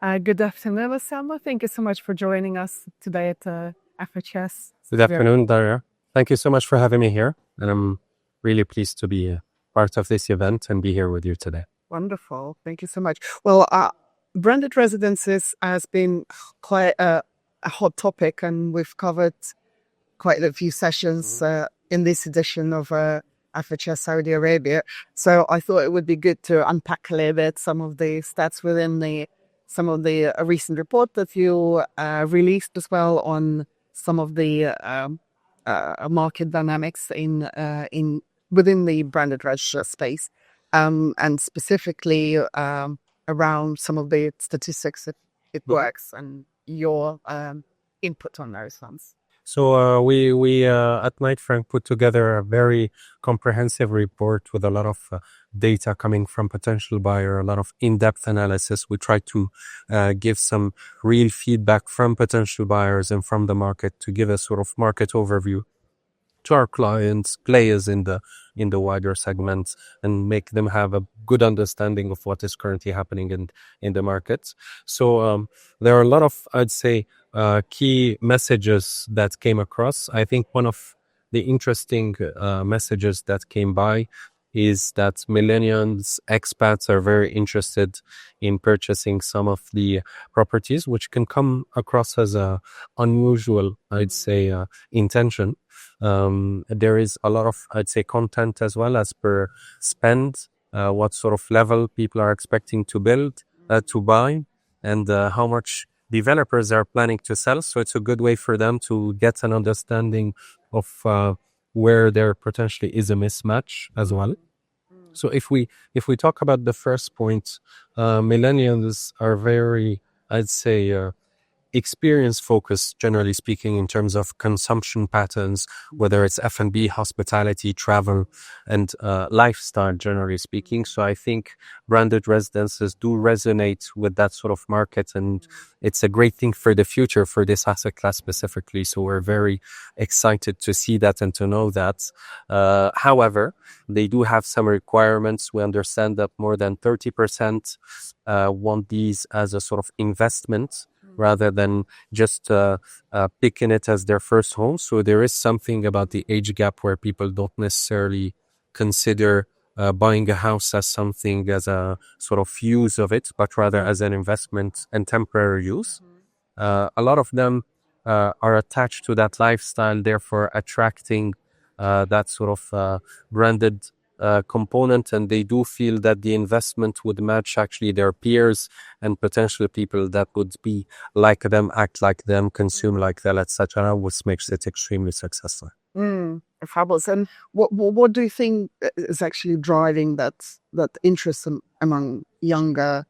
Good afternoon, Oussama. Thank you so much for joining us today at FHS. Good afternoon, Daria. Thank you so much for having me here. And I'm really pleased to be part of this event and be here with you today. Wonderful. Thank you so much. Well, branded residences has been quite a hot topic, and we've covered quite a few sessions in this edition of FHS Saudi Arabia. So I thought it would be good to unpack a little bit some of the stats within some of the recent report that you released as well on some of the market dynamics in within the branded register space, and specifically around some of the statistics that it works and your input on those ones. So we at Knight Frank put together a very comprehensive report with a lot of data coming from potential buyer, a lot of in-depth analysis. We try to give some real feedback from potential buyers and from the market to give a sort of market overview to our clients, players in the wider segments, and make them have a good understanding of what is currently happening in the markets. So there are a lot of, I'd say, key messages that came across. I think one of the interesting messages that came by is that millennials, expats are very interested in purchasing some of the properties, which can come across as a unusual, I'd say, intention. There is a lot of, I'd say, content as well as per spend, what sort of level people are expecting to build, to buy, and how much developers are planning to sell. So it's a good way for them to get an understanding of where there potentially is a mismatch as well. So if we talk about the first point, millennials are very, I'd say, experience focused, generally speaking, in terms of consumption patterns, whether it's F&B, hospitality, travel, and lifestyle, generally speaking. So I think branded residences do resonate with that sort of market, and it's a great thing for the future for this asset class specifically. So we're very excited to see that and to know that. However, they do have some requirements. We understand that more than 30% want these as a sort of investment, rather than just picking it as their first home. So there is something about the age gap where people don't necessarily consider buying a house as something as a sort of use of it, but rather as an investment and temporary use. A lot of them are attached to that lifestyle, therefore attracting that sort of branded component, and they do feel that the investment would match actually their peers and potential people that would be like them, act like them, consume like them, etc., which makes it extremely successful. Fabulous. And what do you think is actually driving that interest among younger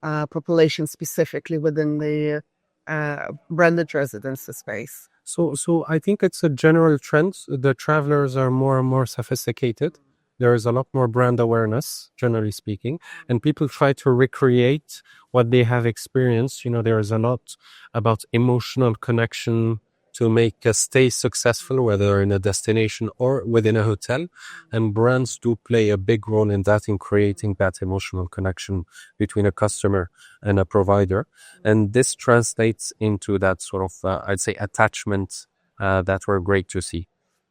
population, specifically within the branded residence space? So I think it's a general trend. The travelers are more and more sophisticated. There is a lot more brand awareness, generally speaking, and people try to recreate what they have experienced. You know, there is a lot about emotional connection to make a stay successful, whether in a destination or within a hotel. And brands do play a big role in that, in creating that emotional connection between a customer and a provider. And this translates into that sort of, I'd say, attachment that we're great to see.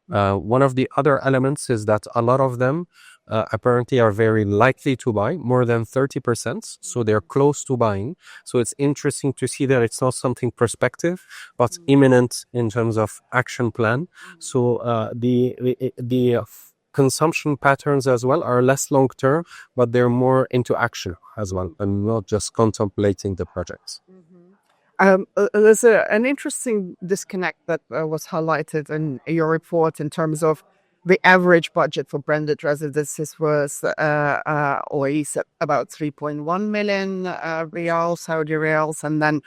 One of the other elements is that a lot of them apparently are very likely to buy, more than 30%. So they're close to buying. So it's interesting to see that it's not something prospective, but imminent in terms of action plan. So the consumption patterns as well are less long term, but they're more into action as well, and not just contemplating the projects. There's an interesting disconnect that was highlighted in your report in terms of the average budget for branded residences was or is about 3.1 million riyals, Saudi riyals, and then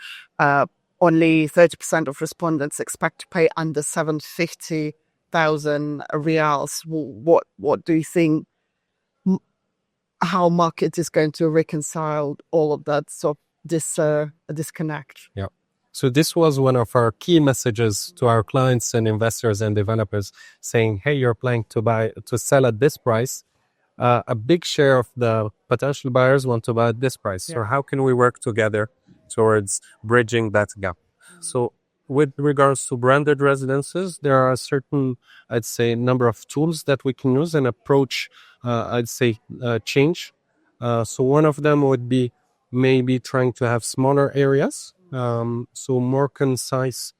only 30% of respondents expect to pay under 750,000 riyals. What do you think? How market is going to reconcile all of that? So this disconnect. Yeah. So this was one of our key messages to our clients and investors and developers, saying, hey, you're planning to sell at this price. A big share of the potential buyers want to buy at this price. So how can we work together towards bridging that gap. So with regards to branded residences, there are a certain, I'd say, number of tools that we can use and approach, I'd say, change. So one of them would be maybe trying to have smaller areas, so more concise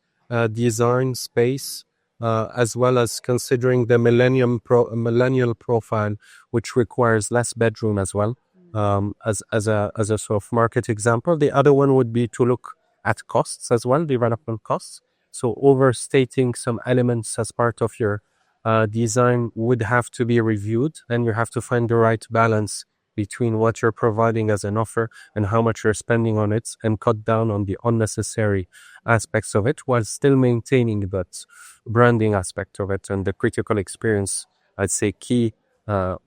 design space, as well as considering the millennial profile, which requires less bedroom as well, as a sort of market example. The other one would be to look at costs as well, development costs. So overstating some elements as part of your design would have to be reviewed, and you have to find the right balance between what you're providing as an offer and how much you're spending on it, and cut down on the unnecessary aspects of it while still maintaining that branding aspect of it and the critical experience, I'd say, key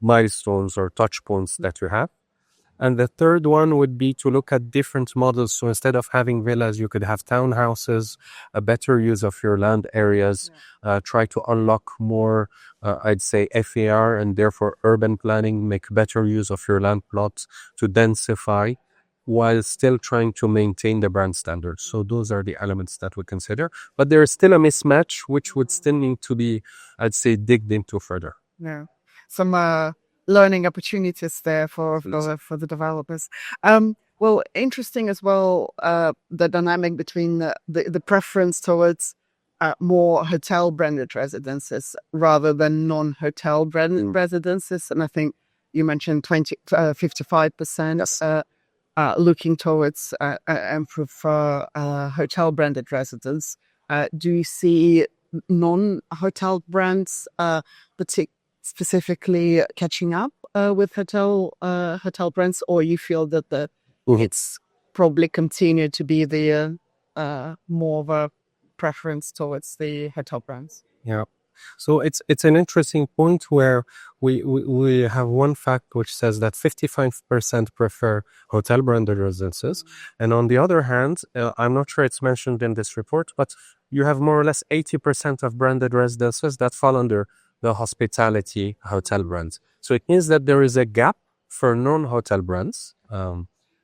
milestones or touch points that you have. And the third one would be to look at different models. So instead of having villas, you could have townhouses, a better use of your land areas, try to unlock more, I'd say, FAR and therefore urban planning, make better use of your land plots to densify while still trying to maintain the brand standards. So those are the elements that we consider. But there is still a mismatch, which would still need to be, I'd say, digged into further. Yeah. Some learning opportunities there for the developers. Well, interesting as well, the dynamic between the preference towards more hotel branded residences rather than non-hotel branded residences. And I think you mentioned 55% looking towards improve hotel branded residents. Do you see non-hotel brands specifically catching up with hotel brands, or you feel that it's probably continue to be the more of a preference towards the hotel brands? Yeah. So it's an interesting point where we have one fact which says that 55% prefer hotel branded residences, and on the other hand, I'm not sure it's mentioned in this report, but you have more or less 80% of branded residences that fall under the hospitality hotel brands. So it means that there is a gap for non-hotel brands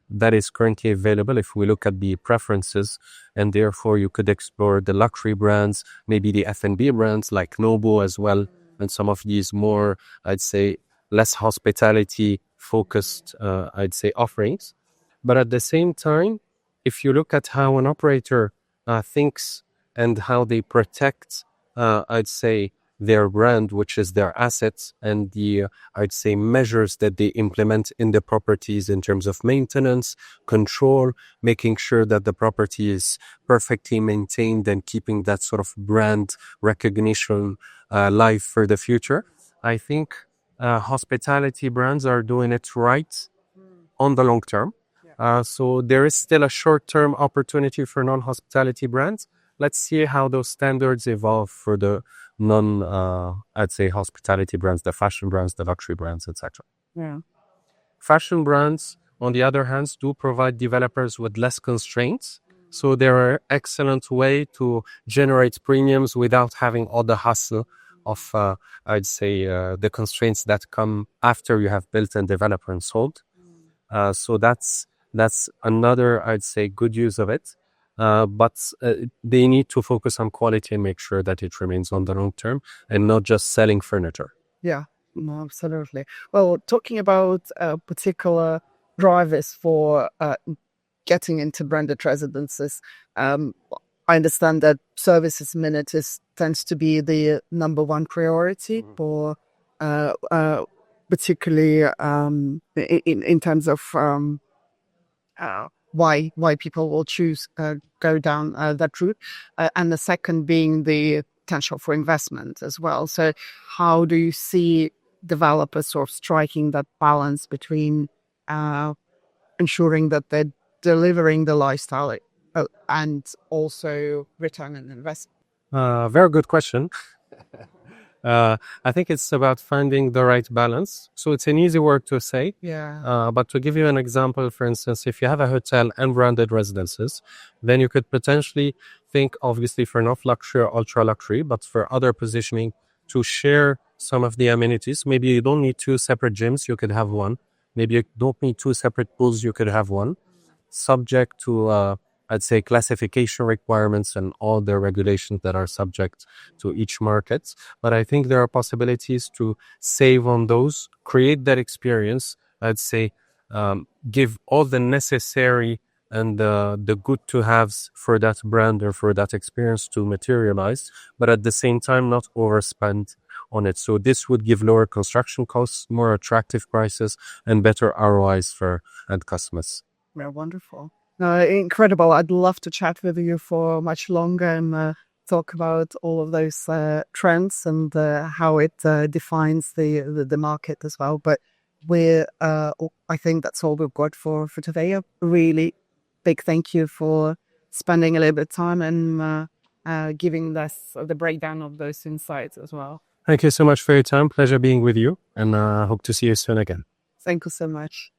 that is currently available if we look at the preferences, and therefore you could explore the luxury brands, maybe the F&B brands like Nobu as well, and some of these more, I'd say, less hospitality focused, I'd say, offerings. But at the same time, if you look at how an operator thinks and how they protect, I'd say, their brand, which is their assets, and the, I'd say, measures that they implement in the properties in terms of maintenance, control, making sure that the property is perfectly maintained and keeping that sort of brand recognition live for the future. I think hospitality brands are doing it right on the long term. So there is still a short-term opportunity for non-hospitality brands. Let's see how those standards evolve for the I'd say, hospitality brands, the fashion brands, the luxury brands, etc. Yeah. Fashion brands, on the other hand, do provide developers with less constraints. So they're an excellent way to generate premiums without having all the hassle of, I'd say, the constraints that come after you have built and developed and sold. So that's another, I'd say, good use of it. But they need to focus on quality and make sure that it remains on the long term and not just selling furniture. Yeah, no, absolutely. Well, talking about particular drivers for getting into branded residences, I understand that services amenities tends to be the number one priority for particularly in terms of why people will choose go down that route, and the second being the potential for investment as well. So how do you see developers sort of striking that balance between ensuring that they're delivering the lifestyle and also return on investment? Very good question. I think it's about finding the right balance. So it's an easy word to say. Yeah. But to give you an example, for instance, if you have a hotel and branded residences, then you could potentially think, obviously, for not luxury or ultra luxury, but for other positioning, to share some of the amenities. Maybe you don't need two separate gyms, you could have one. Maybe you don't need two separate pools, you could have one. subject to, I'd say, classification requirements and all the regulations that are subject to each market. But I think there are possibilities to save on those, create that experience, I'd say, give all the necessary and the good to haves for that brand or for that experience to materialize, but at the same time not overspend on it. So this would give lower construction costs, more attractive prices, and better ROIs for end customers. Yeah, wonderful. Incredible. I'd love to chat with you for much longer and talk about all of those trends and how it defines the market as well. But I think that's all we've got for today. A really big thank you for spending a little bit of time and giving us the breakdown of those insights as well. Thank you so much for your time. Pleasure being with you, and hope to see you soon again. Thank you so much.